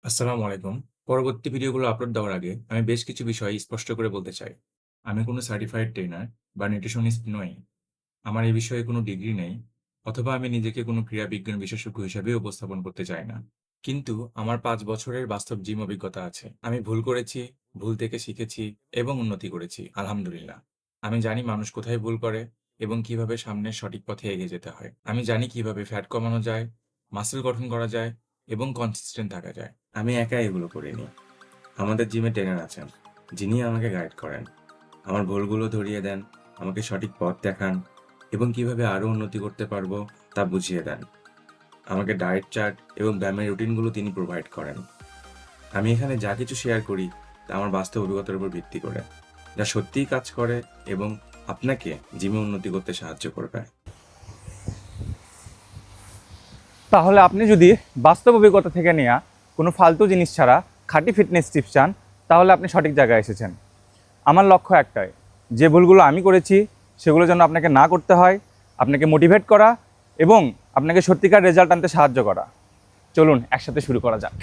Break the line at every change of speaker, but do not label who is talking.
আসসালামু আলাইকুম। পরবর্তী ভিডিওগুলো আপলোড দেওয়ার আগে আমি বেশ কিছু বিষয় স্পষ্ট করে বলতে চাই। আমি কোনো সার্টিফাইড ট্রেনার বা নিউট্রিশনিস্ট নই। আমার এই বিষয়ে কোনো ডিগ্রি নেই, অথবা আমি নিজেকে কোনো ক্রীড়াবিজ্ঞান বিশেষজ্ঞ হিসেবেও উপস্থাপন করতে চাই না। কিন্তু আমার ৫ বছরের বাস্তব জিম অভিজ্ঞতা আছে। আমি ভুল করেছি, ভুল থেকে শিখেছি এবং উন্নতি করেছি, আলহামদুলিল্লাহ। আমি জানি মানুষ কোথায় ভুল করে এবং কিভাবে সামনের সঠিক পথে এগিয়ে যেতে হয়। আমি জানি কিভাবে ফ্যাট কমানো যায়, মাসল গঠন করা যায় এবং কনসিস্টেন্ট থাকা যায়। আমি একা এগুলো করিনি। আমাদের জিমে ট্রেনার আছেন, যিনি আমাকে গাইড করেন। আমার ভুলগুলো ধরিয়ে দেন, আমাকে সঠিক পথ দেখান এবং কিভাবে আরও উন্নতি করতে পারবো তা বুঝিয়ে দেন। আমাকে ডায়েট চার্ট এবং ব্যায়ামের রুটিনগুলো তিনি প্রোভাইড করেন। আমি এখানে যা কিছু শেয়ার করি তা আমার বাস্তব অভিজ্ঞতার উপর ভিত্তি করে, যা সত্যিই কাজ করে এবং আপনাকে জিমে উন্নতি করতে সাহায্য করবে।
তাহলে আপনি যদি বাস্তব অভিজ্ঞতা থেকে নেওয়া কোনো ফালতু জিনিস ছাড়া খাঁটি ফিটনেস টিপস চান, তাহলে আপনি সঠিক জায়গায় এসেছেন। আমার লক্ষ্য একটাই, যে ভুলগুলো আমি করেছি সেগুলো যেন আপনাকে না করতে হয়, আপনাকে মোটিভেট করা এবং আপনাকে সত্যিকার রেজাল্ট আনতে সাহায্য করা। চলুন একসাথে শুরু করা যাক।